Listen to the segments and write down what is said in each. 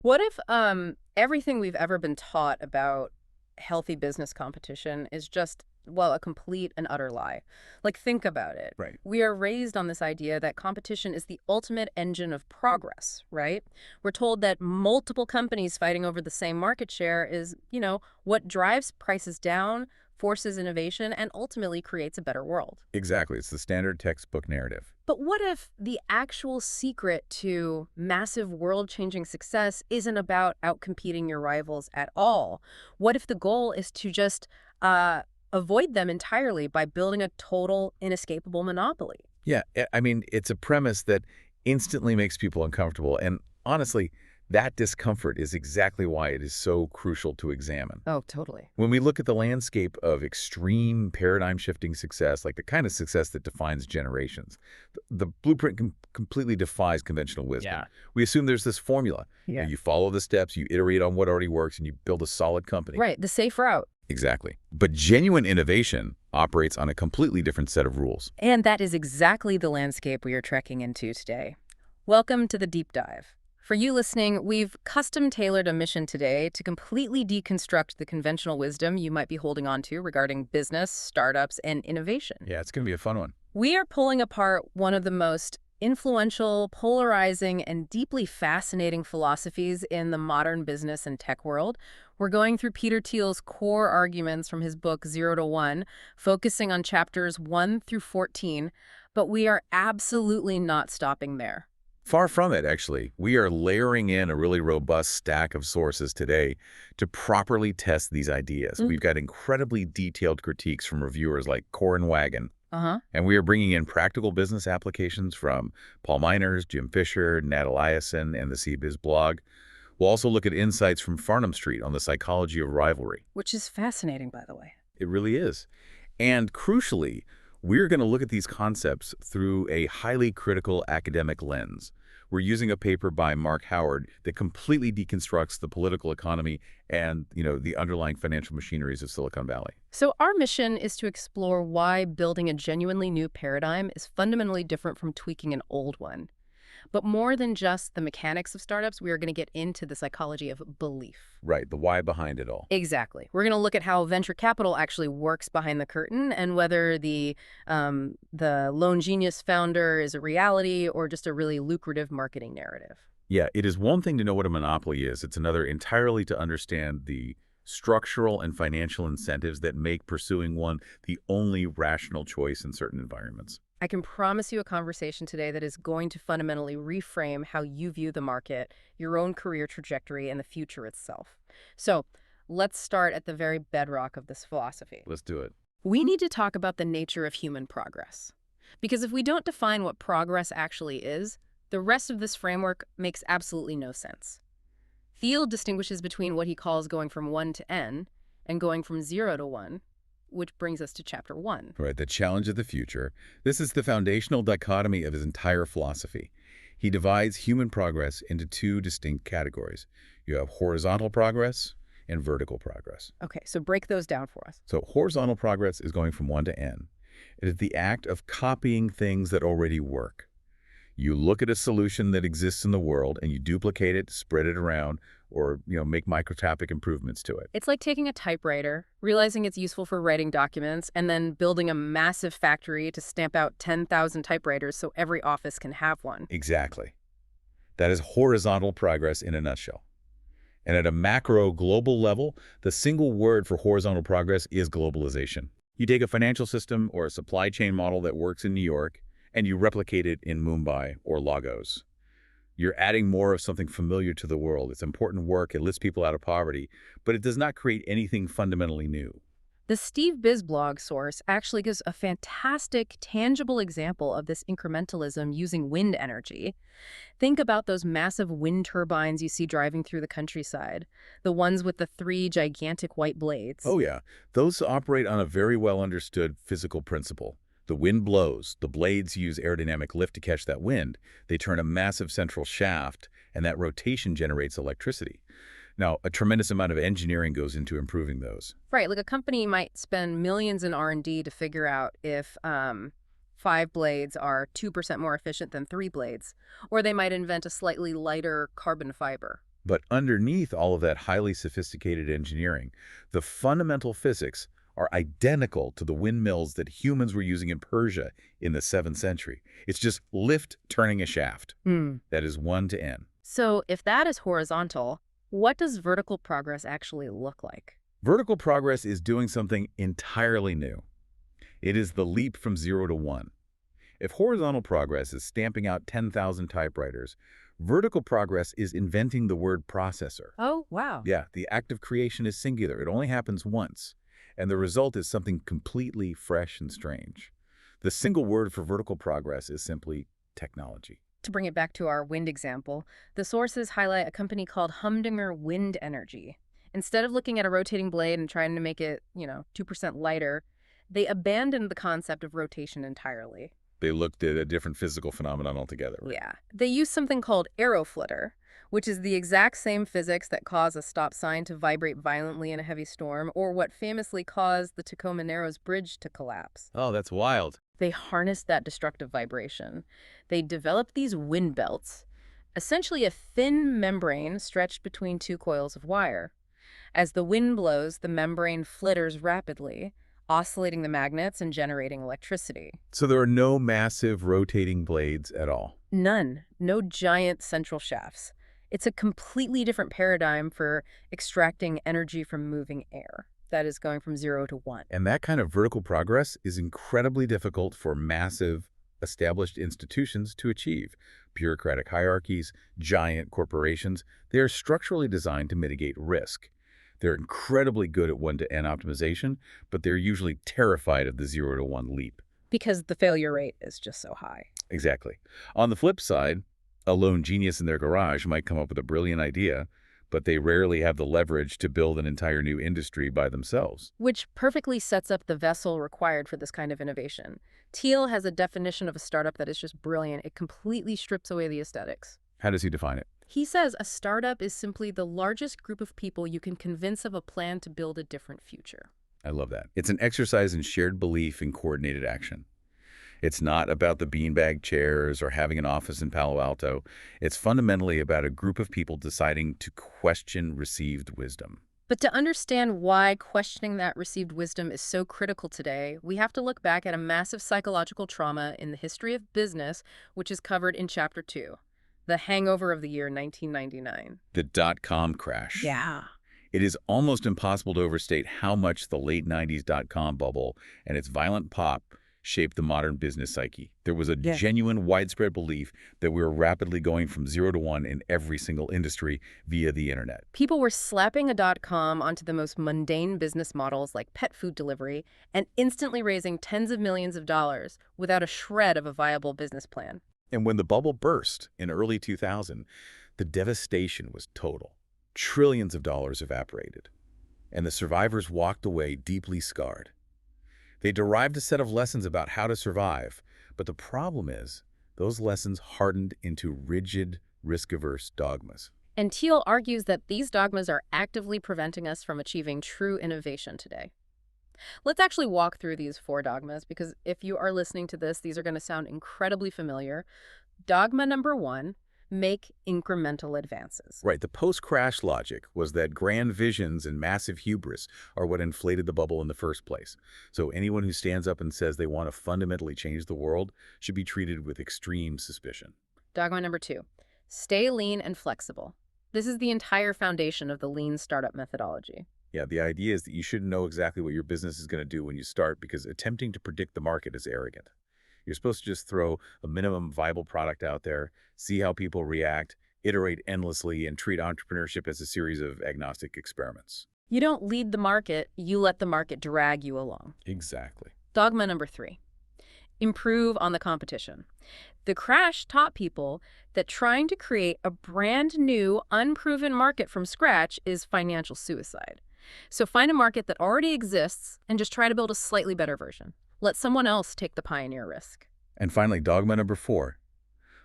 What if everything we've ever been taught about healthy business competition is just, well, a complete and utter lie? Like, think about it. Right. We are raised on this idea that competition is the ultimate engine of progress, right? We're told that multiple companies fighting over the same market share is, what drives prices down, forces innovation, and ultimately creates a better world. Exactly. It's the standard textbook narrative. But what if the actual secret to massive world-changing success isn't about outcompeting your rivals at all? What if the goal is to just avoid them entirely by building a total, inescapable monopoly? Yeah, I mean, it's a premise that instantly makes people uncomfortable. And honestly, that discomfort is exactly why it is so crucial to examine. Oh, totally. When we look at the landscape of extreme paradigm-shifting success, like the kind of success that defines generations, the blueprint completely defies conventional wisdom. Yeah. We assume there's this formula. Yeah. You follow the steps, you iterate on what already works, and you build a solid company. Right, the safe route. Exactly. But genuine innovation operates on a completely different set of rules. And that is exactly the landscape we are trekking into today. Welcome to the deep dive. For you listening, we've custom-tailored a mission today to completely deconstruct the conventional wisdom you might be holding on to regarding business, startups, and innovation. Yeah, it's going to be a fun one. We are pulling apart one of the most influential, polarizing, and deeply fascinating philosophies in the modern business and tech world. We're going through Peter Thiel's core arguments from his book Zero to One, focusing on chapters 1 through 14, but we are absolutely not stopping there. Far from it, actually. We are layering in a really robust stack of sources today to properly test these ideas. We've got incredibly detailed critiques from reviewers like Corin Wagon, Uh-huh. and we are bringing in practical business applications from Paul Miners, Jim Fisher, Nat Eliason, and the CBiz blog. We'll also look at insights from Farnham Street on the psychology of rivalry. Which is fascinating, by the way. It really is. And crucially, we're going to look at these concepts through a highly critical academic lens. We're using a paper by Mark Howard that completely deconstructs the political economy and, the underlying financial machineries of Silicon Valley. So our mission is to explore why building a genuinely new paradigm is fundamentally different from tweaking an old one. But more than just the mechanics of startups, we are going to get into the psychology of belief. Right, the why behind it all. Exactly. We're going to look at how venture capital actually works behind the curtain and whether the lone genius founder is a reality or just a really lucrative marketing narrative. Yeah, it is one thing to know what a monopoly is. It's another entirely to understand the structural and financial incentives that make pursuing one the only rational choice in certain environments. I can promise you a conversation today that is going to fundamentally reframe how you view the market, your own career trajectory, and the future itself. So let's start at the very bedrock of this philosophy. Let's do it. We need to talk about the nature of human progress. Because if we don't define what progress actually is, the rest of this framework makes absolutely no sense. Thiel distinguishes between what he calls going from 1 to n and going from 0 to 1, which brings us to chapter 1. Right, the challenge of the future. This is the foundational dichotomy of his entire philosophy. He divides human progress into two distinct categories. You have horizontal progress and vertical progress. Okay, so break those down for us. So horizontal progress is going from 1 to n. It is the act of copying things that already work. You look at a solution that exists in the world and you duplicate it, spread it around, or make microscopic improvements to it. It's like taking a typewriter, realizing it's useful for writing documents, and then building a massive factory to stamp out 10,000 typewriters so every office can have one. Exactly. That is horizontal progress in a nutshell. And at a macro global level, the single word for horizontal progress is globalization. You take a financial system or a supply chain model that works in New York, and you replicate it in Mumbai or Lagos. You're adding more of something familiar to the world. It's important work. It lifts people out of poverty, but it does not create anything fundamentally new. The Steve Biz blog source actually gives a fantastic, tangible example of this incrementalism using wind energy. Think about those massive wind turbines you see driving through the countryside, the ones with the 3 gigantic white blades. Oh yeah, those operate on a very well understood physical principle. The wind blows, the blades use aerodynamic lift to catch that wind. They turn a massive central shaft, and that rotation generates electricity. Now, a tremendous amount of engineering goes into improving those. Right, like a company might spend millions in R&D to figure out if 5 blades are 2% more efficient than 3 blades, or they might invent a slightly lighter carbon fiber. But underneath all of that highly sophisticated engineering, the fundamental physics are identical to the windmills that humans were using in Persia in the 7th century. It's just lift turning a shaft. Hmm. That is 1 to n. So if that is horizontal, what does vertical progress actually look like? Vertical progress is doing something entirely new. It is the leap from 0 to 1. If horizontal progress is stamping out 10,000 typewriters, vertical progress is inventing the word processor. Oh, wow. Yeah, the act of creation is singular. It only happens once. And the result is something completely fresh and strange. The single word for vertical progress is simply technology. To bring it back to our wind example, the sources highlight a company called Humdinger Wind Energy. Instead of looking at a rotating blade and trying to make it, 2% lighter, they abandoned the concept of rotation entirely. They looked at a different physical phenomenon altogether. Right? Yeah. They use something called aeroflutter, which is the exact same physics that caused a stop sign to vibrate violently in a heavy storm, or what famously caused the Tacoma Narrows Bridge to collapse. Oh, that's wild. They harnessed that destructive vibration. They developed these wind belts, essentially a thin membrane stretched between two coils of wire. As the wind blows, the membrane flitters rapidly, oscillating the magnets and generating electricity. So there are no massive rotating blades at all. None. No giant central shafts. It's a completely different paradigm for extracting energy from moving air. That is going from 0 to 1. And that kind of vertical progress is incredibly difficult for massive, established institutions to achieve. Bureaucratic hierarchies, giant corporations, they are structurally designed to mitigate risk. They're incredibly good at 1 to n optimization, but they're usually terrified of the 0 to 1 leap. Because the failure rate is just so high. Exactly. On the flip side, a lone genius in their garage might come up with a brilliant idea, but they rarely have the leverage to build an entire new industry by themselves. Which perfectly sets up the vessel required for this kind of innovation. Thiel has a definition of a startup that is just brilliant. It completely strips away the aesthetics. How does he define it? He says a startup is simply the largest group of people you can convince of a plan to build a different future. I love that. It's an exercise in shared belief in coordinated action. It's not about the beanbag chairs or having an office in Palo Alto. It's fundamentally about a group of people deciding to question received wisdom. But to understand why questioning that received wisdom is so critical today, we have to look back at a massive psychological trauma in the history of business, which is covered in Chapter 2, the hangover of the year 1999. The dot-com crash. Yeah. It is almost impossible to overstate how much the late 90s dot-com bubble and its violent pop shaped the modern business psyche. There was a genuine, widespread belief that we were rapidly going from 0 to 1 in every single industry via the internet. People were slapping a .com onto the most mundane business models like pet food delivery and instantly raising tens of millions of dollars without a shred of a viable business plan. And when the bubble burst in early 2000, the devastation was total. Trillions of dollars evaporated, and the survivors walked away deeply scarred. They derived a set of lessons about how to survive, but the problem is those lessons hardened into rigid, risk-averse dogmas. And Thiel argues that these dogmas are actively preventing us from achieving true innovation today. Let's actually walk through these 4 dogmas, because if you are listening to this, these are going to sound incredibly familiar. Dogma number 1, make incremental advances. Right. The post-crash logic was that grand visions and massive hubris are what inflated the bubble in the first place. So anyone who stands up and says they want to fundamentally change the world should be treated with extreme suspicion. Dogma number 2, stay lean and flexible. This is the entire foundation of the lean startup methodology. Yeah, the idea is that you shouldn't know exactly what your business is going to do when you start, because attempting to predict the market is arrogant. You're supposed to just throw a minimum viable product out there, see how people react, iterate endlessly, and treat entrepreneurship as a series of agnostic experiments. You don't lead the market, you let the market drag you along. Exactly. Dogma number 3, improve on the competition. The crash taught people that trying to create a brand new, unproven market from scratch is financial suicide. So find a market that already exists and just try to build a slightly better version. Let someone else take the pioneer risk. And finally, dogma number 4,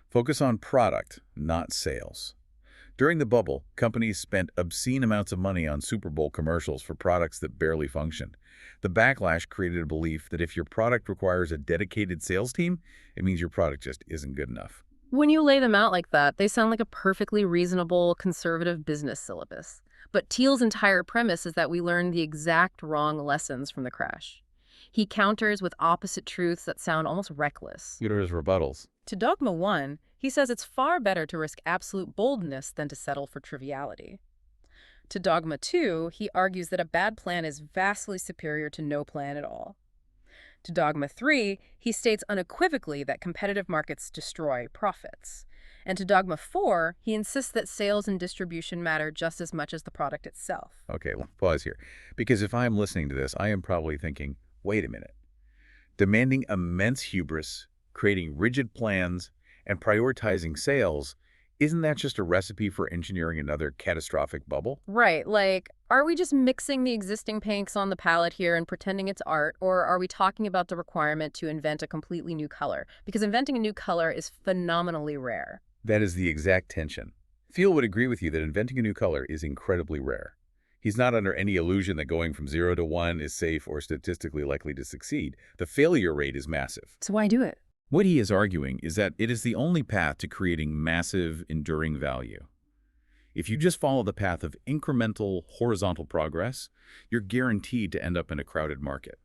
focus on product, not sales. During the bubble, companies spent obscene amounts of money on Super Bowl commercials for products that barely functioned. The backlash created a belief that if your product requires a dedicated sales team, it means your product just isn't good enough. When you lay them out like that, they sound like a perfectly reasonable conservative business syllabus. But Thiel's entire premise is that we learn the exact wrong lessons from the crash. He counters with opposite truths that sound almost reckless. Peter's rebuttals. To Dogma 1, he says it's far better to risk absolute boldness than to settle for triviality. To Dogma 2, he argues that a bad plan is vastly superior to no plan at all. To Dogma 3, he states unequivocally that competitive markets destroy profits. And to Dogma 4, he insists that sales and distribution matter just as much as the product itself. Okay, pause here. Because if I'm listening to this, I am probably thinking, wait a minute. Demanding immense hubris, creating rigid plans, and prioritizing sales, isn't that just a recipe for engineering another catastrophic bubble? Right, like, are we just mixing the existing paints on the palette here and pretending it's art, or are we talking about the requirement to invent a completely new color? Because inventing a new color is phenomenally rare. That is the exact tension. Thiel would agree with you that inventing a new color is incredibly rare. He's not under any illusion that going from 0 to 1 is safe or statistically likely to succeed. The failure rate is massive. So why do it? What he is arguing is that it is the only path to creating massive, enduring value. If you just follow the path of incremental, horizontal progress, you're guaranteed to end up in a crowded market.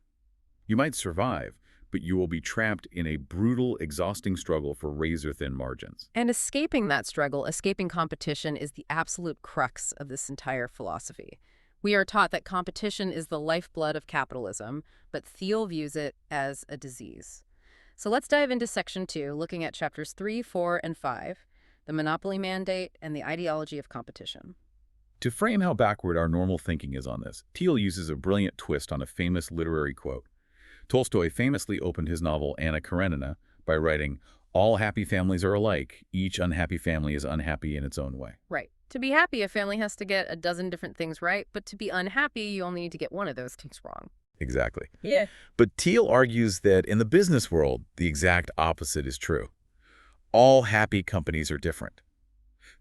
You might survive, but you will be trapped in a brutal, exhausting struggle for razor-thin margins. And escaping that struggle, escaping competition, is the absolute crux of this entire philosophy. We are taught that competition is the lifeblood of capitalism, but Thiel views it as a disease. So let's dive into Section 2, looking at Chapters 3, 4, and 5, the monopoly mandate and the ideology of competition. To frame how backward our normal thinking is on this, Thiel uses a brilliant twist on a famous literary quote. Tolstoy famously opened his novel Anna Karenina by writing, "All happy families are alike. Each unhappy family is unhappy in its own way." Right. To be happy, a family has to get a dozen different things right, but to be unhappy, you only need to get one of those things wrong. Exactly. Yeah. But Thiel argues that in the business world, the exact opposite is true. All happy companies are different.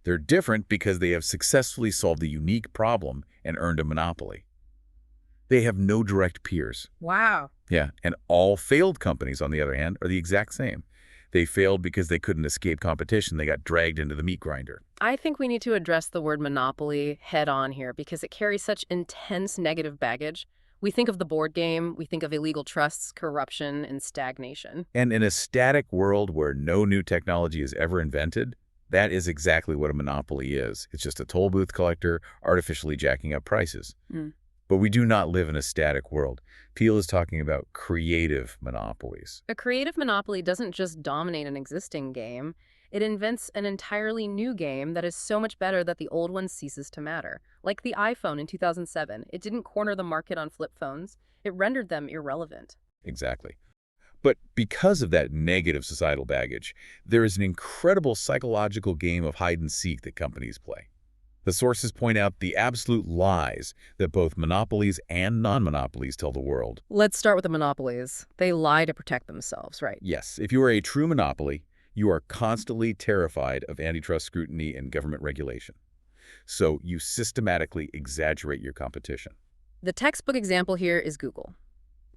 They're different because they have successfully solved a unique problem and earned a monopoly. They have no direct peers. Wow. Yeah, and all failed companies, on the other hand, are the exact same. They failed because they couldn't escape competition. They got dragged into the meat grinder. I think we need to address the word monopoly head on here because it carries such intense negative baggage. We think of the board game, we think of illegal trusts, corruption, and stagnation. And in a static world where no new technology is ever invented, that is exactly what a monopoly is. It's just a toll booth collector artificially jacking up prices. Mm. But we do not live in a static world. Thiel is talking about creative monopolies. A creative monopoly doesn't just dominate an existing game. It invents an entirely new game that is so much better that the old one ceases to matter. Like the iPhone in 2007. It didn't corner the market on flip phones. It rendered them irrelevant. Exactly. But because of that negative societal baggage, there is an incredible psychological game of hide and seek that companies play. The sources point out the absolute lies that both monopolies and non-monopolies tell the world. Let's start with the monopolies. They lie to protect themselves, right? Yes, if you are a true monopoly, you are constantly terrified of antitrust scrutiny and government regulation. So you systematically exaggerate your competition. The textbook example here is Google.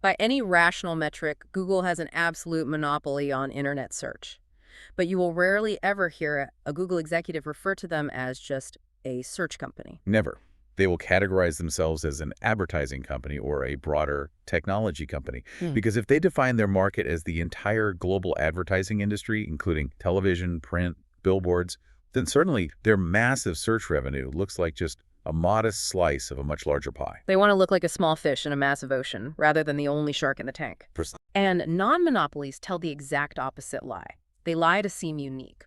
By any rational metric, Google has an absolute monopoly on internet search. But you will rarely ever hear a Google executive refer to them as just a search company. Never. They will categorize themselves as an advertising company or a broader technology company. Because if they define their market as the entire global advertising industry, including television, print, billboards, then certainly their massive search revenue looks like just a modest slice of a much larger pie. They want to look like a small fish in a massive ocean, rather than the only shark in the tank. And non-monopolies tell the exact opposite lie. They lie to seem unique.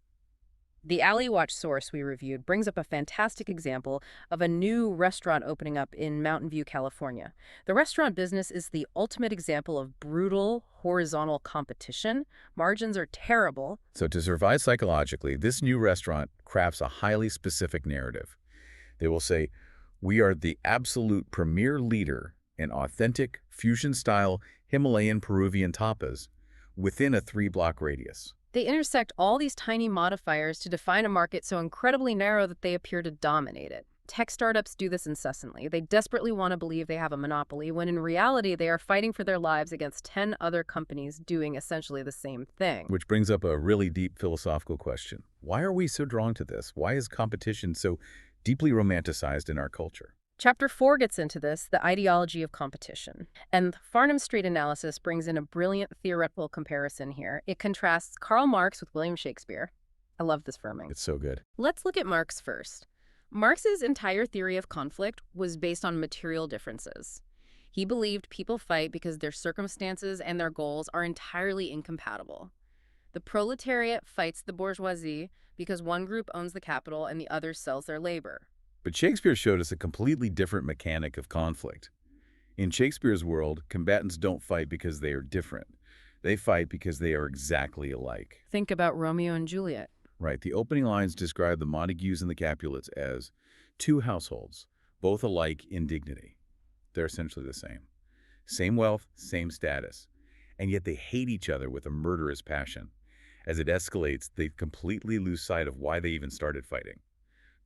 The Alley Watch source we reviewed brings up a fantastic example of a new restaurant opening up in Mountain View, California. The restaurant business is the ultimate example of brutal, horizontal competition. Margins are terrible. So to survive psychologically, this new restaurant crafts a highly specific narrative. They will say, "We are the absolute premier leader in authentic, fusion-style Himalayan Peruvian tapas within a 3-block radius." They intersect all these tiny modifiers to define a market so incredibly narrow that they appear to dominate it. Tech startups do this incessantly. They desperately want to believe they have a monopoly, when in reality they are fighting for their lives against 10 other companies doing essentially the same thing. Which brings up a really deep philosophical question. Why are we so drawn to this? Why is competition so deeply romanticized in our culture? Chapter 4 gets into this, the ideology of competition. And Farnham Street analysis brings in a brilliant theoretical comparison here. It contrasts Karl Marx with William Shakespeare. I love this framing. It's so good. Let's look at Marx first. Marx's entire theory of conflict was based on material differences. He believed people fight because their circumstances and their goals are entirely incompatible. The proletariat fights the bourgeoisie because one group owns the capital and the other sells their labor. But Shakespeare showed us a completely different mechanic of conflict. In Shakespeare's world, combatants don't fight because they are different. They fight because they are exactly alike. Think about Romeo and Juliet. Right, the opening lines describe the Montagues and the Capulets as two households, both alike in dignity. They're essentially the same. Same wealth, same status. And yet they hate each other with a murderous passion. As it escalates, they completely lose sight of why they even started fighting.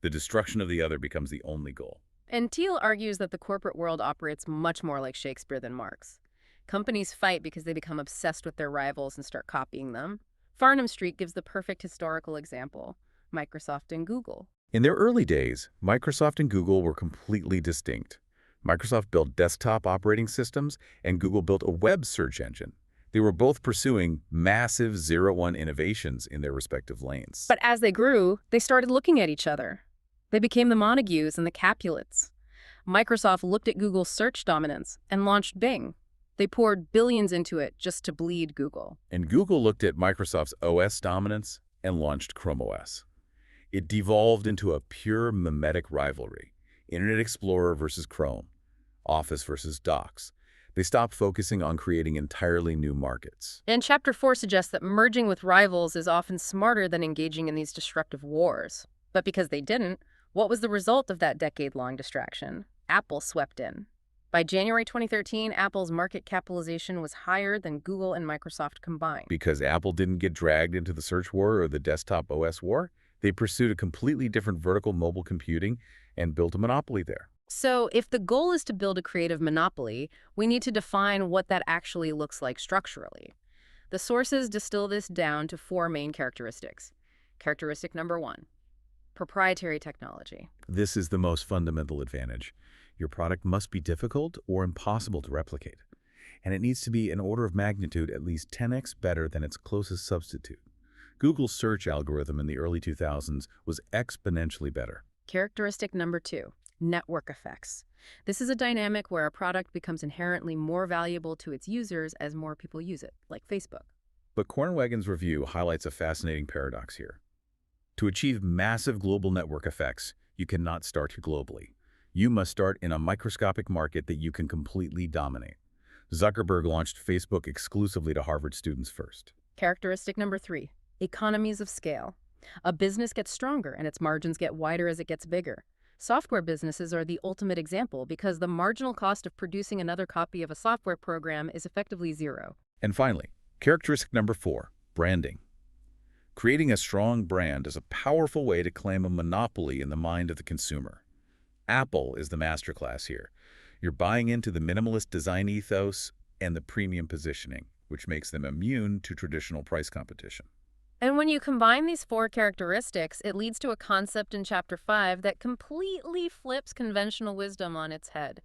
The destruction of the other becomes the only goal. And Thiel argues that the corporate world operates much more like Shakespeare than Marx. Companies fight because they become obsessed with their rivals and start copying them. Farnham Street gives the perfect historical example, Microsoft and Google. In their early days, Microsoft and Google were completely distinct. Microsoft built desktop operating systems, and Google built a web search engine. They were both pursuing massive zero-one innovations in their respective lanes. But as they grew, they started looking at each other. They became the Montagues and the Capulets. Microsoft looked at Google's search dominance and launched Bing. They poured billions into it just to bleed Google. And Google looked at Microsoft's OS dominance and launched Chrome OS. It devolved into a pure mimetic rivalry. Internet Explorer versus Chrome, Office versus Docs. They stopped focusing on creating entirely new markets. And Chapter 4 suggests that merging with rivals is often smarter than engaging in these destructive wars. But because they didn't, what was the result of that decade-long distraction? Apple swept in. By January 2013, Apple's market capitalization was higher than Google and Microsoft combined. Because Apple didn't get dragged into the search war or the desktop OS war, they pursued a completely different vertical mobile computing and built a monopoly there. So if the goal is to build a creative monopoly, we need to define what that actually looks like structurally. The sources distill this down to 4 main characteristics. Characteristic number 1, proprietary technology. This is the most fundamental advantage. Your product must be difficult or impossible to replicate. And it needs to be an order of magnitude at least 10x better than its closest substitute. Google's search algorithm in the early 2000s was exponentially better. Characteristic number 2, network effects. This is a dynamic where a product becomes inherently more valuable to its users as more people use it, like Facebook. But Kornwagen's review highlights a fascinating paradox here. To achieve massive global network effects, you cannot start globally. You must start in a microscopic market that you can completely dominate. Zuckerberg launched Facebook exclusively to Harvard students first. Characteristic number 3, economies of scale. A business gets stronger and its margins get wider as it gets bigger. Software businesses are the ultimate example because the marginal cost of producing another copy of a software program is effectively zero. And finally, characteristic number 4, branding. Creating a strong brand is a powerful way to claim a monopoly in the mind of the consumer. Apple is the masterclass here. You're buying into the minimalist design ethos and the premium positioning, which makes them immune to traditional price competition. And when you combine these 4 characteristics, it leads to a concept in Chapter 5 that completely flips conventional wisdom on its head.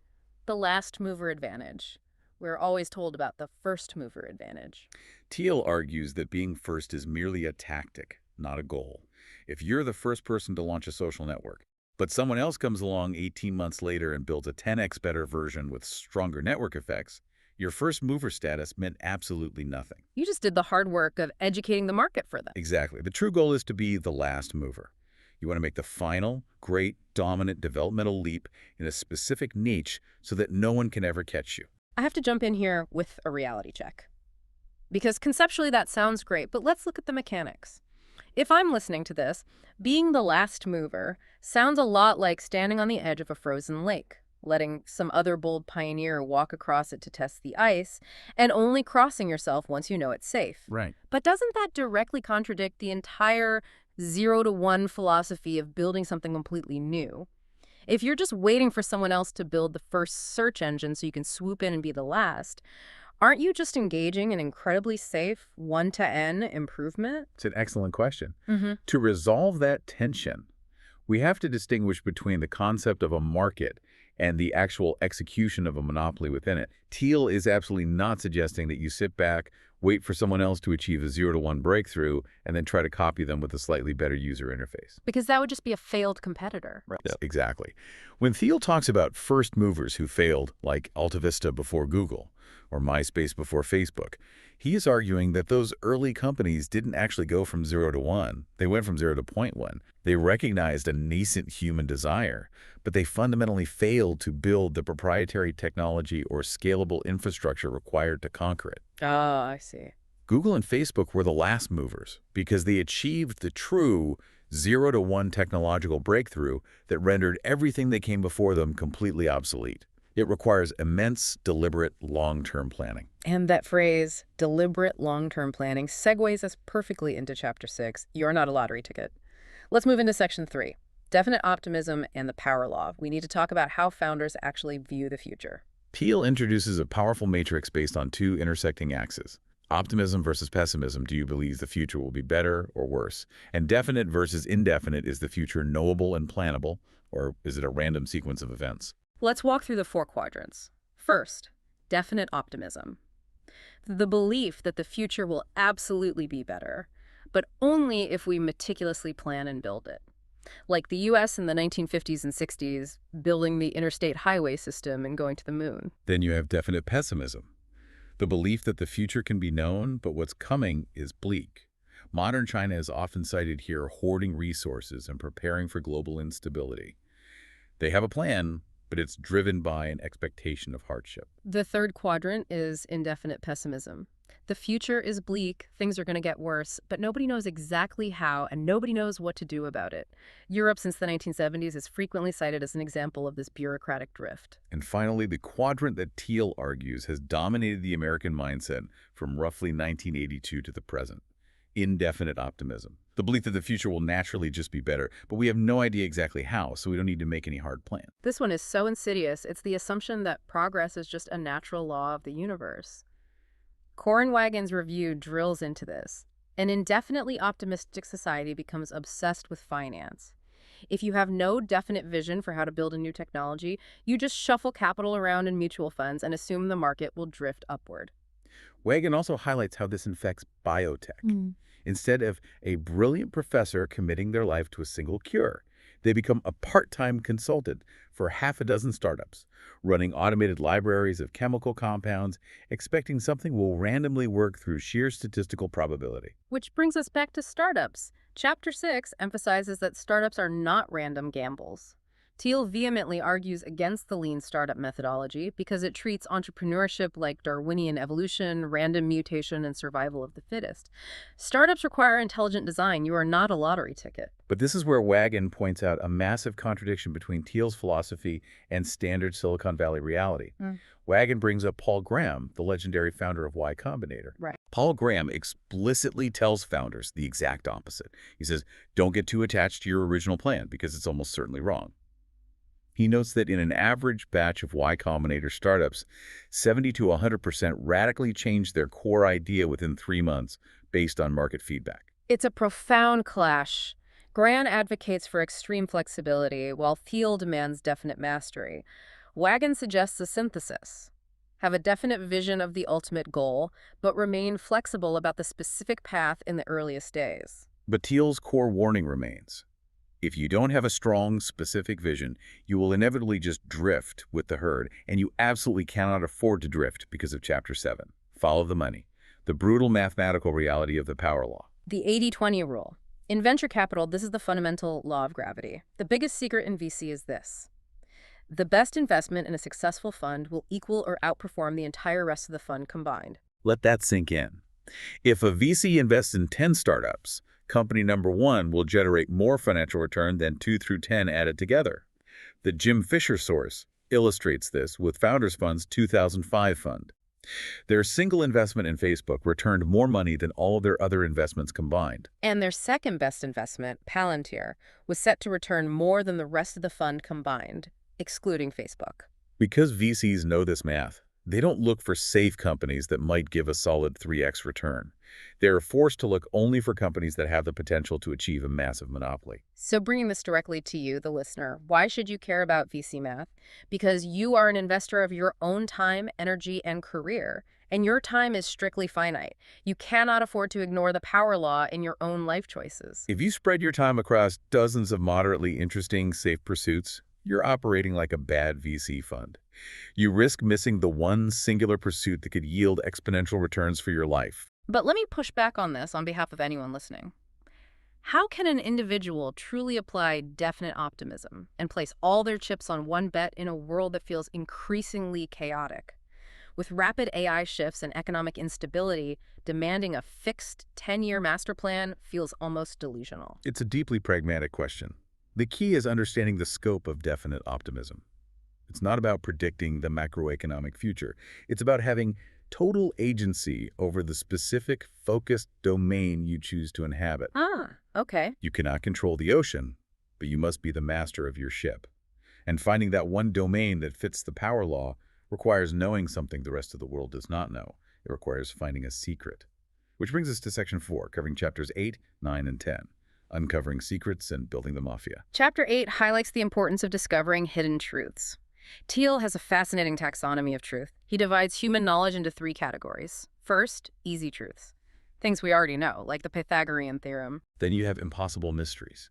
The last mover advantage. We're always told about the first mover advantage. Thiel argues that being first is merely a tactic, not a goal. If you're the first person to launch a social network, but someone else comes along 18 months later and builds a 10x better version with stronger network effects, your first mover status meant absolutely nothing. You just did the hard work of educating the market for them. Exactly. The true goal is to be the last mover. You want to make the final, great, dominant developmental leap in a specific niche so that no one can ever catch you. I have to jump in here with a reality check. Because conceptually that sounds great, but let's look at the mechanics. If I'm listening to this, being the last mover sounds a lot like standing on the edge of a frozen lake, letting some other bold pioneer walk across it to test the ice, and only crossing yourself once you know it's safe. Right. But doesn't that directly contradict the entire 0 to 1 philosophy of building something completely new? If you're just waiting for someone else to build the first search engine so you can swoop in and be the last, aren't you just engaging in incredibly safe 1 to N improvement? It's an excellent question. Mm-hmm. To resolve that tension, we have to distinguish between the concept of a market and the actual execution of a monopoly within it. Thiel is absolutely not suggesting that you sit back, wait for someone else to achieve a 0-to-1 breakthrough, and then try to copy them with a slightly better user interface. Because that would just be a failed competitor. Right. Yeah. Exactly. When Thiel talks about first movers who failed, like AltaVista before Google or MySpace before Facebook, he is arguing that those early companies didn't actually go from 0 to 1. They went from 0 to 0.1. They recognized a nascent human desire, but they fundamentally failed to build the proprietary technology or scalable infrastructure required to conquer it. Oh, I see. Google and Facebook were the last movers because they achieved the true 0 to 1 technological breakthrough that rendered everything that came before them completely obsolete. It requires immense, deliberate, long-term planning. And that phrase, deliberate long-term planning, segues us perfectly into Chapter 6, You're Not a Lottery Ticket. Let's move into Section 3, Definite Optimism and the Power Law. We need to talk about how founders actually view the future. Thiel introduces a powerful matrix based on 2 intersecting axes. Optimism versus pessimism. Do you believe the future will be better or worse? And definite versus indefinite. Is the future knowable and plannable, or is it a random sequence of events? Let's walk through the 4 quadrants. First, definite optimism. The belief that the future will absolutely be better, but only if we meticulously plan and build it. Like the U.S. in the 1950s and 60s, building the interstate highway system and going to the moon. Then you have definite pessimism. The belief that the future can be known, but what's coming is bleak. Modern China is often cited here hoarding resources and preparing for global instability. They have a plan, but it's driven by an expectation of hardship. The 3rd quadrant is indefinite pessimism. The future is bleak, things are going to get worse, but nobody knows exactly how and nobody knows what to do about it. Europe since the 1970s is frequently cited as an example of this bureaucratic drift. And finally, the quadrant that Thiel argues has dominated the American mindset from roughly 1982 to the present. Indefinite optimism. The belief that the future will naturally just be better, but we have no idea exactly how, so we don't need to make any hard plans. This one is so insidious. It's the assumption that progress is just a natural law of the universe. Korenwagen's review drills into this. An indefinitely optimistic society becomes obsessed with finance. If you have no definite vision for how to build a new technology, you just shuffle capital around in mutual funds and assume the market will drift upward. Wagen also highlights how this infects biotech. Instead of a brilliant professor committing their life to a single cure, they become a part-time consultant for half a dozen startups, running automated libraries of chemical compounds, expecting something will randomly work through sheer statistical probability. Which brings us back to startups. Chapter 6 emphasizes that startups are not random gambles. Thiel vehemently argues against the lean startup methodology because it treats entrepreneurship like Darwinian evolution, random mutation, and survival of the fittest. Startups require intelligent design. You are not a lottery ticket. But this is where Wagen points out a massive contradiction between Thiel's philosophy and standard Silicon Valley reality. Wagen brings up Paul Graham, the legendary founder of Y Combinator. Right. Paul Graham explicitly tells founders the exact opposite. He says, don't get too attached to your original plan because it's almost certainly wrong. He notes that in an average batch of Y Combinator startups, 70 to 100% radically changed their core idea within 3 months based on market feedback. It's a profound clash. Graham advocates for extreme flexibility, while Thiel demands definite mastery. Wagen suggests a synthesis. Have a definite vision of the ultimate goal, but remain flexible about the specific path in the earliest days. But Thiel's core warning remains. If you don't have a strong, specific vision, you will inevitably just drift with the herd, and you absolutely cannot afford to drift because of Chapter 7. Follow the money, the brutal mathematical reality of the power law. The 80-20 rule. In venture capital, this is the fundamental law of gravity. The biggest secret in VC is this. The best investment in a successful fund will equal or outperform the entire rest of the fund combined. Let that sink in. If a VC invests in 10 startups, company number 1 will generate more financial return than 2 through 10 added together. The Jim Fisher source illustrates this with Founders Fund's 2005 fund. Their single investment in Facebook returned more money than all of their other investments combined. And their second best investment, Palantir, was set to return more than the rest of the fund combined, excluding Facebook. Because VCs know this math, they don't look for safe companies that might give a solid 3x return. They're forced to look only for companies that have the potential to achieve a massive monopoly. So bringing this directly to you, the listener, why should you care about VC math? Because you are an investor of your own time, energy, and career. And your time is strictly finite. You cannot afford to ignore the power law in your own life choices. If you spread your time across dozens of moderately interesting, safe pursuits, you're operating like a bad VC fund. You risk missing the one singular pursuit that could yield exponential returns for your life. But let me push back on this on behalf of anyone listening. How can an individual truly apply definite optimism and place all their chips on one bet in a world that feels increasingly chaotic? With rapid AI shifts and economic instability, demanding a fixed 10-year master plan feels almost delusional. It's a deeply pragmatic question. The key is understanding the scope of definite optimism. It's not about predicting the macroeconomic future. It's about having total agency over the specific, focused domain you choose to inhabit. Ah, okay. You cannot control the ocean, but you must be the master of your ship. And finding that one domain that fits the power law requires knowing something the rest of the world does not know. It requires finding a secret. Which brings us to Section 4, covering Chapters 8, 9, and 10, Uncovering Secrets and Building the Mafia. Chapter 8 highlights the importance of discovering hidden truths. Thiel has a fascinating taxonomy of truth. He divides human knowledge into three categories. First, easy truths. Things we already know, like the Pythagorean theorem. Then you have impossible mysteries.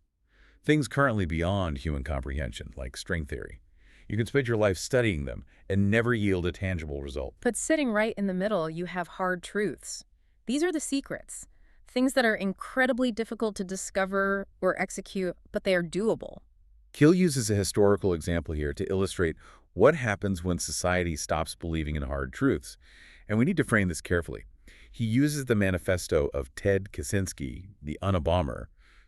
Things currently beyond human comprehension, like string theory. You can spend your life studying them and never yield a tangible result. But sitting right in the middle, you have hard truths. These are the secrets. Things that are incredibly difficult to discover or execute, but they are doable. Thiel uses a historical example here to illustrate what happens when society stops believing in hard truths. And we need to frame this carefully. He uses the manifesto of Ted Kaczynski, the Unabomber,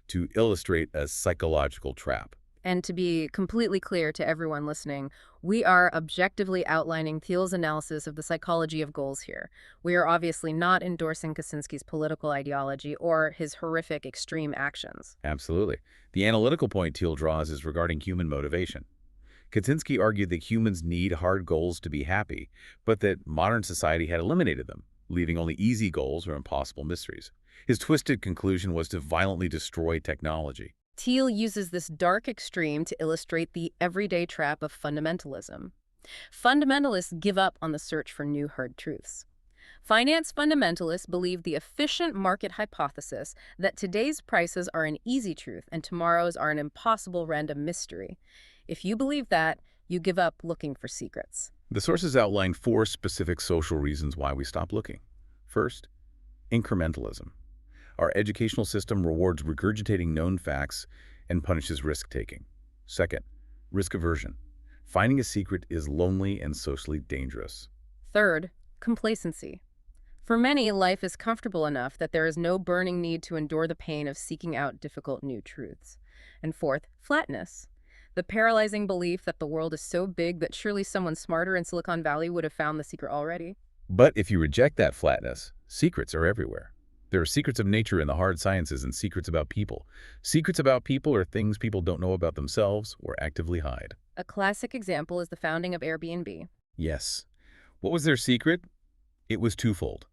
to illustrate a psychological trap. And to be completely clear to everyone listening, we are objectively outlining Thiel's analysis of the psychology of goals here. We are obviously not endorsing Kaczynski's political ideology or his horrific extreme actions. Absolutely. The analytical point Thiel draws is regarding human motivation. Kaczynski argued that humans need hard goals to be happy, but that modern society had eliminated them, leaving only easy goals or impossible mysteries. His twisted conclusion was to violently destroy technology. Thiel uses this dark extreme to illustrate the everyday trap of fundamentalism. Fundamentalists give up on the search for new hard truths. Finance fundamentalists believe the efficient market hypothesis that today's prices are an easy truth and tomorrow's are an impossible random mystery. If you believe that, you give up looking for secrets. The sources outline 4 specific social reasons why we stop looking. First, incrementalism. Our educational system rewards regurgitating known facts and punishes risk-taking. Second, risk aversion. Finding a secret is lonely and socially dangerous. Third, complacency. For many, life is comfortable enough that there is no burning need to endure the pain of seeking out difficult new truths. And fourth, flatness. The paralyzing belief that the world is so big that surely someone smarter in Silicon Valley would have found the secret already. But if you reject that flatness, secrets are everywhere. There are secrets of nature in the hard sciences and secrets about people. Secrets about people are things people don't know about themselves or actively hide. A classic example is the founding of Airbnb. Yes. What was their secret? It was twofold.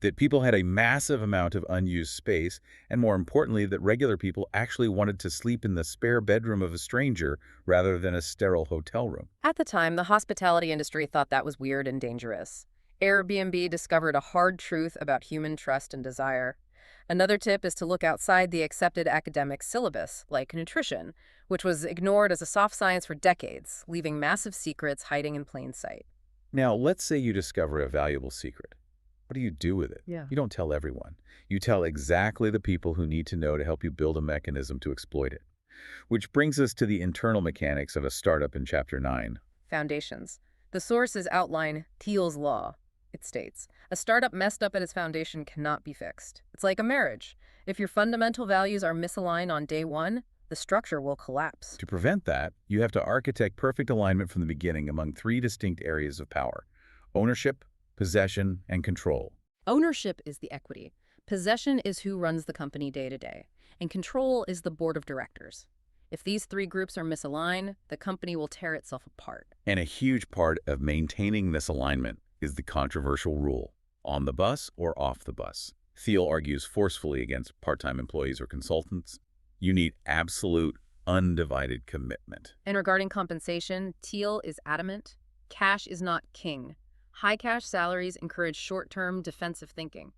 That people had a massive amount of unused space, and more importantly, that regular people actually wanted to sleep in the spare bedroom of a stranger rather than a sterile hotel room. At the time, the hospitality industry thought that was weird and dangerous. Airbnb discovered a hard truth about human trust and desire. Another tip is to look outside the accepted academic syllabus, like nutrition, which was ignored as a soft science for decades, leaving massive secrets hiding in plain sight. Now, let's say you discover a valuable secret. What do you do with it? Yeah. You don't tell everyone. You tell exactly the people who need to know to help you build a mechanism to exploit it. Which brings us to the internal mechanics of a startup in Chapter 9. Foundations. The sources outline Thiel's law. It states, a startup messed up at its foundation cannot be fixed. It's like a marriage. If your fundamental values are misaligned on day one, the structure will collapse. To prevent that, you have to architect perfect alignment from the beginning among 3 distinct areas of power: ownership, possession, and control. Ownership is the equity. Possession is who runs the company day to day. And control is the board of directors. If these three groups are misaligned, the company will tear itself apart. And a huge part of maintaining this alignment is the controversial rule, on the bus or off the bus. Thiel argues forcefully against part-time employees or consultants. You need absolute, undivided commitment. And regarding compensation, Thiel is adamant. Cash is not king. High cash salaries encourage short-term defensive thinking.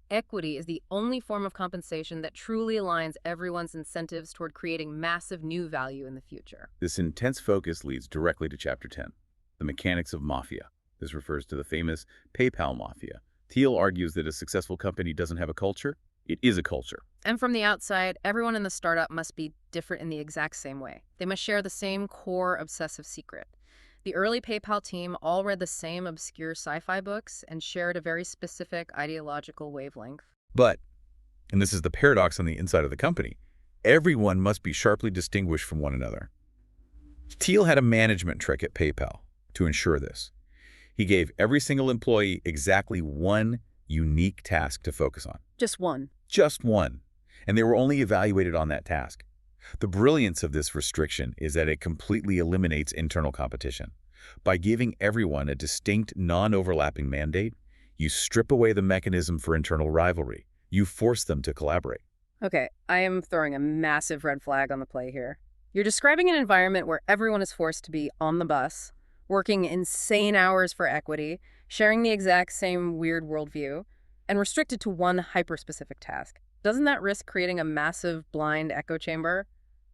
Equity is the only form of compensation that truly aligns everyone's incentives toward creating massive new value in the future. This intense focus leads directly to Chapter 10, the mechanics of mafia. This refers to the famous PayPal mafia. Thiel argues that a successful company doesn't have a culture. It is a culture. And from the outside, everyone in the startup must be different in the exact same way. They must share the same core obsessive secret. The early PayPal team all read the same obscure sci-fi books and shared a very specific ideological wavelength. But, and this is the paradox on the inside of the company, everyone must be sharply distinguished from one another. Thiel had a management trick at PayPal to ensure this. He gave every single employee exactly one unique task to focus on. Just one. Just one. And they were only evaluated on that task. The brilliance of this restriction is that it completely eliminates internal competition. By giving everyone a distinct, non-overlapping mandate, you strip away the mechanism for internal rivalry. You force them to collaborate. Okay, I am throwing a massive red flag on the play here. You're describing an environment where everyone is forced to be on the bus, working insane hours for equity, sharing the exact same weird worldview, and restricted to one hyper-specific task. Doesn't that risk creating a massive blind echo chamber?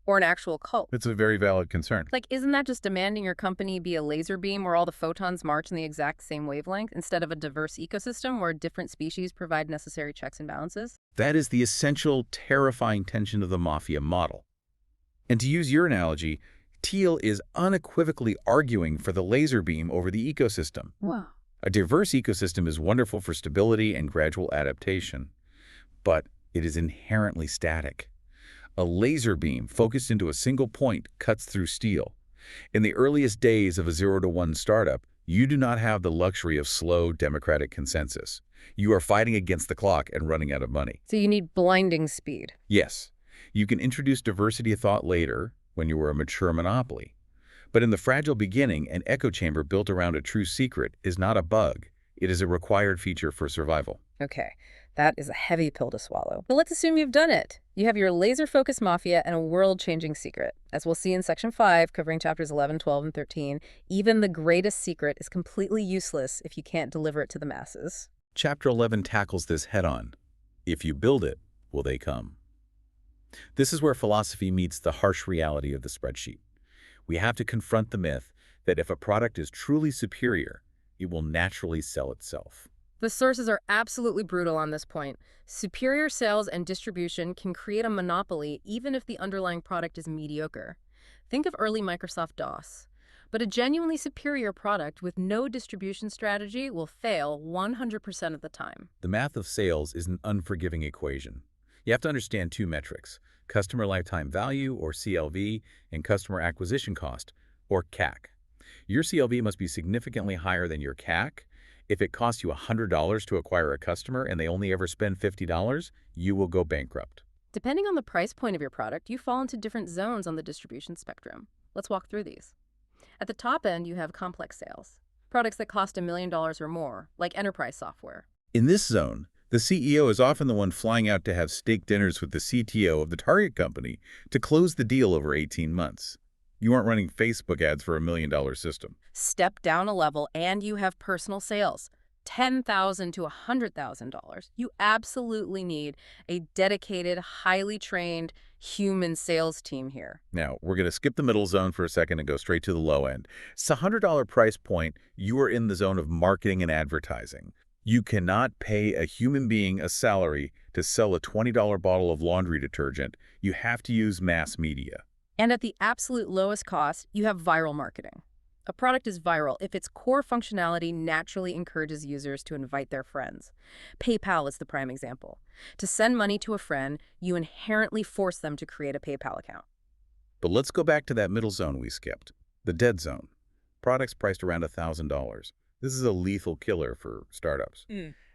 Or an actual cult? It's a very valid concern. Like, isn't that just demanding your company be a laser beam where all the photons march in the exact same wavelength instead of a diverse ecosystem where different species provide necessary checks and balances? That is the essential, terrifying tension of the mafia model. And to use your analogy, Thiel is unequivocally arguing for the laser beam over the ecosystem. Wow. A diverse ecosystem is wonderful for stability and gradual adaptation, but it is inherently static. A laser beam focused into a single point cuts through steel. In the earliest days of a 0-to-1 startup, you do not have the luxury of slow, democratic consensus. You are fighting against the clock and running out of money. So you need blinding speed. Yes, you can introduce diversity of thought later when you are a mature monopoly. But in the fragile beginning, an echo chamber built around a true secret is not a bug. It is a required feature for survival. Okay, that is a heavy pill to swallow. But let's assume you've done it. You have your laser-focused mafia and a world-changing secret. As we'll see in Section 5, covering chapters 11, 12, and 13, even the greatest secret is completely useless if you can't deliver it to the masses. Chapter 11 tackles this head-on. If you build it, will they come? This is where philosophy meets the harsh reality of the spreadsheet. We have to confront the myth that if a product is truly superior, it will naturally sell itself. The sources are absolutely brutal on this point. Superior sales and distribution can create a monopoly even if the underlying product is mediocre. Think of early Microsoft DOS. But a genuinely superior product with no distribution strategy will fail 100% of the time. The math of sales is an unforgiving equation. You have to understand two metrics: customer lifetime value, or CLV, and customer acquisition cost, or CAC. Your CLV must be significantly higher than your CAC. If it costs you $100 to acquire a customer and they only ever spend $50, you will go bankrupt. Depending on the price point of your product, you fall into different zones on the distribution spectrum. Let's walk through these. At the top end, you have complex sales, products that cost $1 million or more, like enterprise software. In this zone, the CEO is often the one flying out to have steak dinners with the CTO of the target company to close the deal over 18 months. You aren't running Facebook ads for $1 million system. Step down a level and you have personal sales, $10,000 to $100,000. You absolutely need a dedicated, highly trained human sales team here. Now, we're going to skip the middle zone for a second and go straight to the low end. It's a $100 price point. You are in the zone of marketing and advertising. You cannot pay a human being a salary to sell a $20 bottle of laundry detergent. You have to use mass media. And at the absolute lowest cost, you have viral marketing. A product is viral if its core functionality naturally encourages users to invite their friends. PayPal is the prime example. To send money to a friend, you inherently force them to create a PayPal account. But let's go back to that middle zone we skipped, the dead zone. Products priced around $1,000. This is a lethal killer for startups.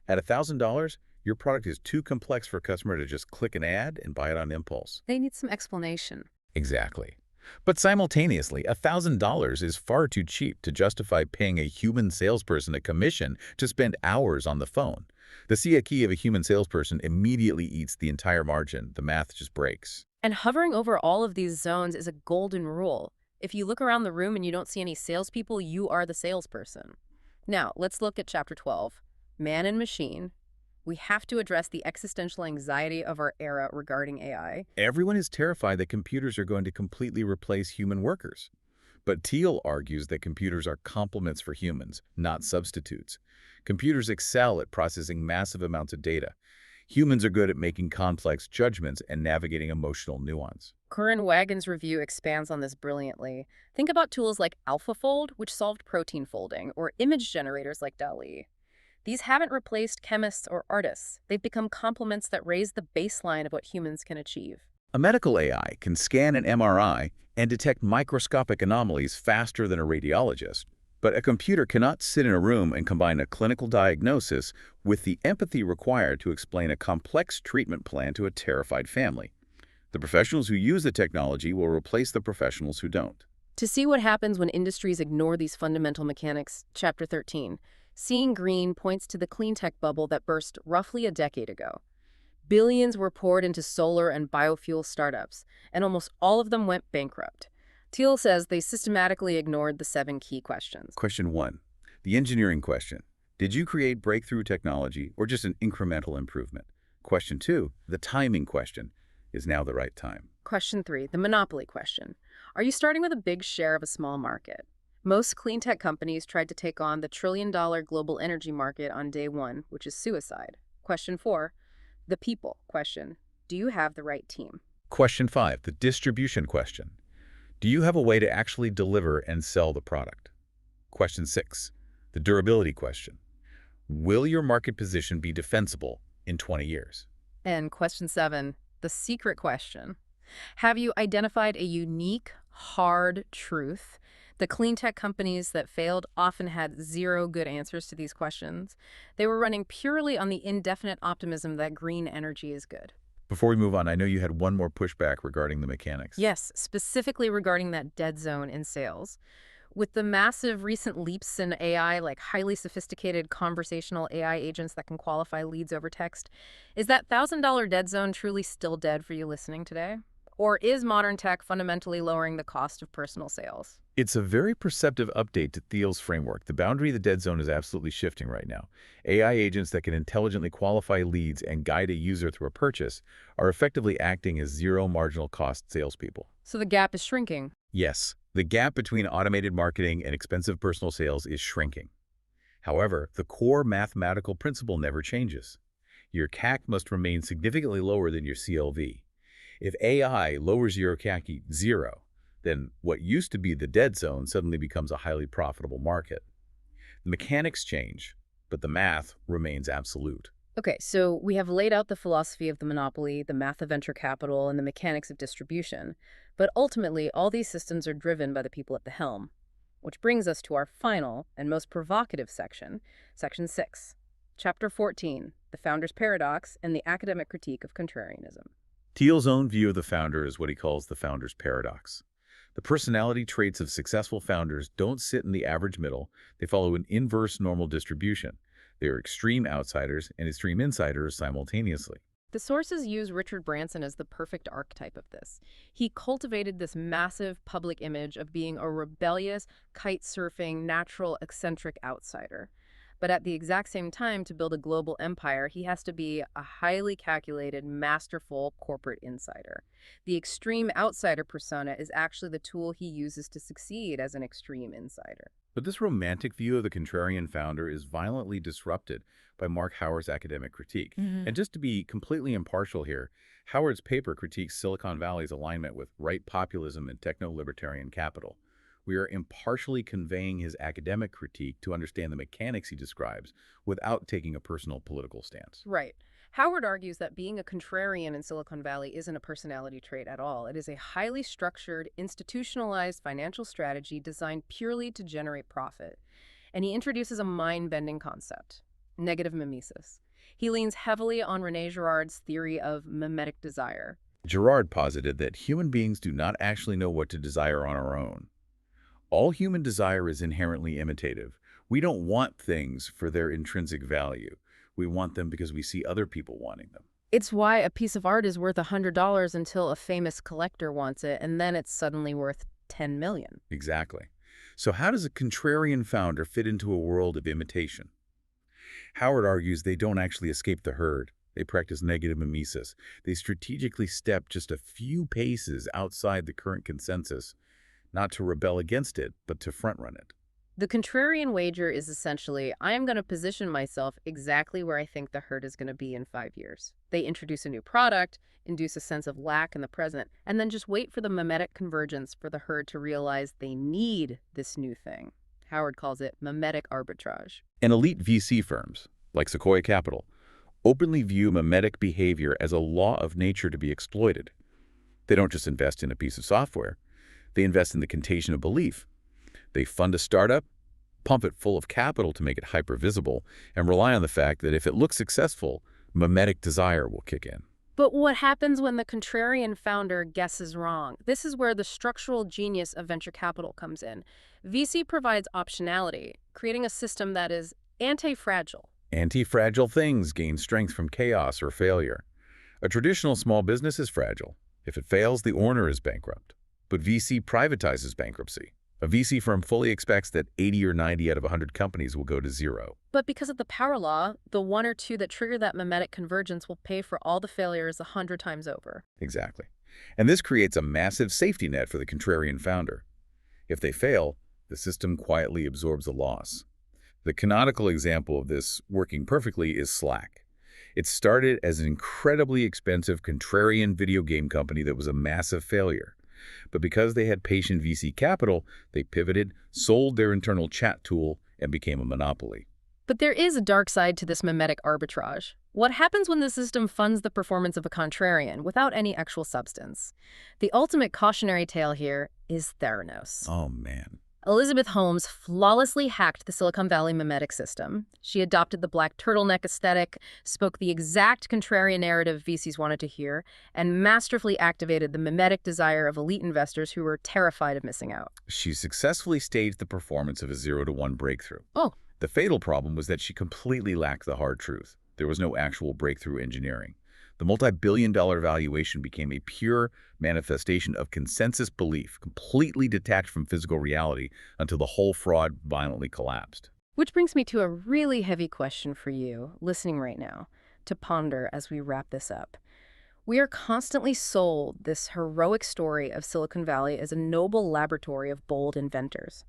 At $1,000, your product is too complex for a customer to just click an ad and buy it on impulse. They need some explanation. Exactly. But simultaneously, $1,000 is far too cheap to justify paying a human salesperson a commission to spend hours on the phone. The key of a human salesperson immediately eats the entire margin. The math just breaks. And hovering over all of these zones is a golden rule. If you look around the room and you don't see any salespeople, you are the salesperson. Now, let's look at Chapter 12, Man and Machine. We have to address the existential anxiety of our era regarding AI. Everyone is terrified that computers are going to completely replace human workers. But Thiel argues that computers are complements for humans, not substitutes. Computers excel at processing massive amounts of data. Humans are good at making complex judgments and navigating emotional nuance. Curran Wagon's review expands on this brilliantly. Think about tools like AlphaFold, which solved protein folding, or image generators like DALL-E. These haven't replaced chemists or artists. They've become complements that raise the baseline of what humans can achieve. A medical AI can scan an MRI and detect microscopic anomalies faster than a radiologist. But a computer cannot sit in a room and combine a clinical diagnosis with the empathy required to explain a complex treatment plan to a terrified family. The professionals who use the technology will replace the professionals who don't. To see what happens when industries ignore these fundamental mechanics, Chapter 13, Seeing Green points to the clean tech bubble that burst roughly a decade ago. Billions were poured into solar and biofuel startups, and almost all of them went bankrupt. Thiel says they systematically ignored the 7 key questions. Question 1. The engineering question. Did you create breakthrough technology or just an incremental improvement? Question 2. The timing question. Is now the right time? Question 3, the monopoly question. Are you starting with a big share of a small market? Most clean tech companies tried to take on the trillion-dollar global energy market on day 1, which is suicide. Question 4, the people question. Do you have the right team? Question 5. The distribution question. Do you have a way to actually deliver and sell the product? Question 6. The durability question. Will your market position be defensible in 20 years? And question 7, the secret question. Have you identified a unique, hard truth? The clean tech companies that failed often had 0 good answers to these questions. They were running purely on the indefinite optimism that green energy is good. Before we move on, I know you had one more pushback regarding the mechanics. Yes, specifically regarding that dead zone in sales. With the massive recent leaps in AI, like highly sophisticated conversational AI agents that can qualify leads over text, is that $1,000 dead zone truly still dead for you listening today? Or is modern tech fundamentally lowering the cost of personal sales? It's a very perceptive update to Thiel's framework. The boundary of the dead zone is absolutely shifting right now. AI agents that can intelligently qualify leads and guide a user through a purchase are effectively acting as zero marginal cost salespeople. So the gap is shrinking. Yes, the gap between automated marketing and expensive personal sales is shrinking. However, the core mathematical principle never changes. Your CAC must remain significantly lower than your CLV. If AI lowers your CAC 0, then what used to be the dead zone suddenly becomes a highly profitable market. The mechanics change, but the math remains absolute. Okay, so we have laid out the philosophy of the monopoly, the math of venture capital, and the mechanics of distribution. But ultimately, all these systems are driven by the people at the helm. Which brings us to our final and most provocative section, Section 6, Chapter 14, The Founder's Paradox and the Academic Critique of Contrarianism. Thiel's own view of the founder is what he calls the founder's paradox. The personality traits of successful founders don't sit in the average middle. They follow an inverse normal distribution. They are extreme outsiders and extreme insiders simultaneously. The sources use Richard Branson as the perfect archetype of this. He cultivated this massive public image of being a rebellious, kite-surfing, natural, eccentric outsider. But at the exact same time, to build a global empire, he has to be a highly calculated, masterful corporate insider. The extreme outsider persona is actually the tool he uses to succeed as an extreme insider. But this romantic view of the contrarian founder is violently disrupted by Mark Howard's academic critique. And just to be completely impartial here, Howard's paper critiques Silicon Valley's alignment with right populism and techno-libertarian capital. We are impartially conveying his academic critique to understand the mechanics he describes without taking a personal political stance. Right. Howard argues that being a contrarian in Silicon Valley isn't a personality trait at all. It is a highly structured, institutionalized financial strategy designed purely to generate profit. and he introduces a mind-bending concept, negative mimesis. He leans heavily on René Girard's theory of mimetic desire. Girard posited that human beings do not actually know what to desire on our own. All human desire is inherently imitative. We don't want things for their intrinsic value. We want them because we see other people wanting them. It's why a piece of art is worth $100 until a famous collector wants it, and then it's suddenly worth $10 million. Exactly. So how does a contrarian founder fit into a world of imitation? Howard argues they don't actually escape the herd. They practice negative mimesis. They strategically step just a few paces outside the current consensus, not to rebel against it, but to front-run it. The contrarian wager is essentially, I am going to position myself exactly where I think the herd is going to be in 5 years. They introduce a new product, induce a sense of lack in the present, and then just wait for the mimetic convergence for the herd to realize they need this new thing. Howard calls it mimetic arbitrage. And elite VC firms, like Sequoia Capital, openly view mimetic behavior as a law of nature to be exploited. They don't just invest in a piece of software. They invest in the contagion of belief. They fund a startup, pump it full of capital to make it hyper-visible, and rely on the fact that if it looks successful, mimetic desire will kick in. But what happens when the contrarian founder guesses wrong? This is where the structural genius of venture capital comes in. VC provides optionality, creating a system that is anti-fragile. Anti-fragile things gain strength from chaos or failure. A traditional small business is fragile. If it fails, the owner is bankrupt. But VC privatizes bankruptcy. A VC firm fully expects that 80 or 90 out of 100 companies will go to zero. But because of the power law, the one or two that trigger that mimetic convergence will pay for all the failures 100 times over. Exactly. And this creates a massive safety net for the contrarian founder. If they fail, the system quietly absorbs the loss. The canonical example of this working perfectly is Slack. It started as an incredibly expensive contrarian video game company that was a massive failure. But because they had patient VC capital, they pivoted, sold their internal chat tool, and became a monopoly. But there is a dark side to this mimetic arbitrage. What happens when the system funds the performance of a contrarian without any actual substance? The ultimate cautionary tale here is Theranos. Oh, man. Elizabeth Holmes flawlessly hacked the Silicon Valley mimetic system. She adopted the black turtleneck aesthetic, spoke the exact contrarian narrative VCs wanted to hear, and masterfully activated the mimetic desire of elite investors who were terrified of missing out. She successfully staged the performance of a 0-to-1 breakthrough. Oh. The fatal problem was that she completely lacked the hard truth. There was no actual breakthrough engineering. The multi-billion-dollar valuation became a pure manifestation of consensus belief, completely detached from physical reality, until the whole fraud violently collapsed. Which brings me to a really heavy question for you, listening right now, to ponder as we wrap this up. We are constantly sold this heroic story of Silicon Valley as a noble laboratory of bold inventors.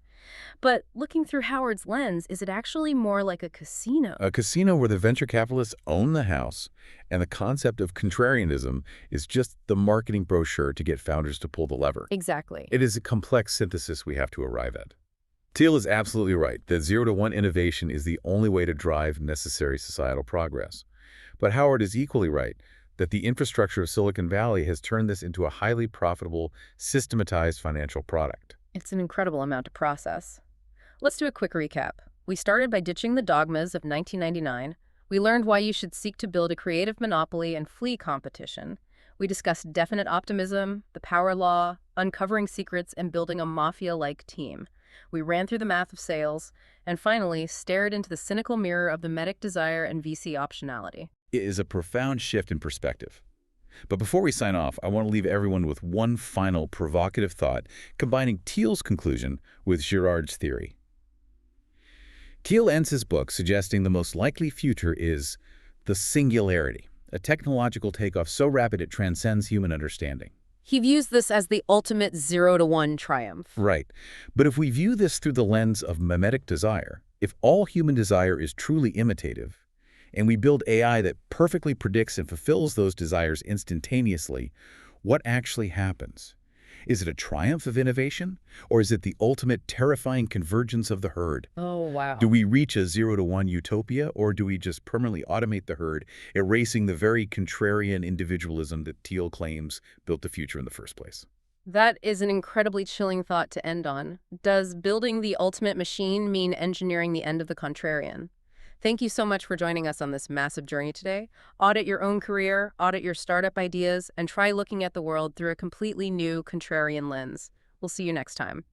But looking through Howard's lens, is it actually more like a casino? A casino where the venture capitalists own the house, and the concept of contrarianism is just the marketing brochure to get founders to pull the lever. Exactly. It is a complex synthesis we have to arrive at. Thiel is absolutely right that 0-to-1 innovation is the only way to drive necessary societal progress. But Howard is equally right that the infrastructure of Silicon Valley has turned this into a highly profitable, systematized financial product. It's an incredible amount to process. Let's do a quick recap. We started by ditching the dogmas of 1999. We learned why you should seek to build a creative monopoly and flee competition. We discussed definite optimism, the power law, uncovering secrets, and building a mafia-like team. We ran through the math of sales, and finally stared into the cynical mirror of the mimetic desire and VC optionality. It is a profound shift in perspective. But before we sign off, I want to leave everyone with one final provocative thought, combining Thiel's conclusion with Girard's theory. Thiel ends his book suggesting the most likely future is the singularity, a technological takeoff so rapid it transcends human understanding. He views this as the ultimate 0-to-1 triumph. Right. But if we view this through the lens of mimetic desire, if all human desire is truly imitative, and we build AI that perfectly predicts and fulfills those desires instantaneously, what actually happens? Is it a triumph of innovation, or is it the ultimate terrifying convergence of the herd? Oh, wow. Do we reach a 0-to-1 utopia, or do we just permanently automate the herd, erasing the very contrarian individualism that Thiel claims built the future in the first place? That is an incredibly chilling thought to end on. Does building the ultimate machine mean engineering the end of the contrarian? Thank you so much for joining us on this massive journey today. Audit your own career, audit your startup ideas, and try looking at the world through a completely new contrarian lens. We'll see you next time.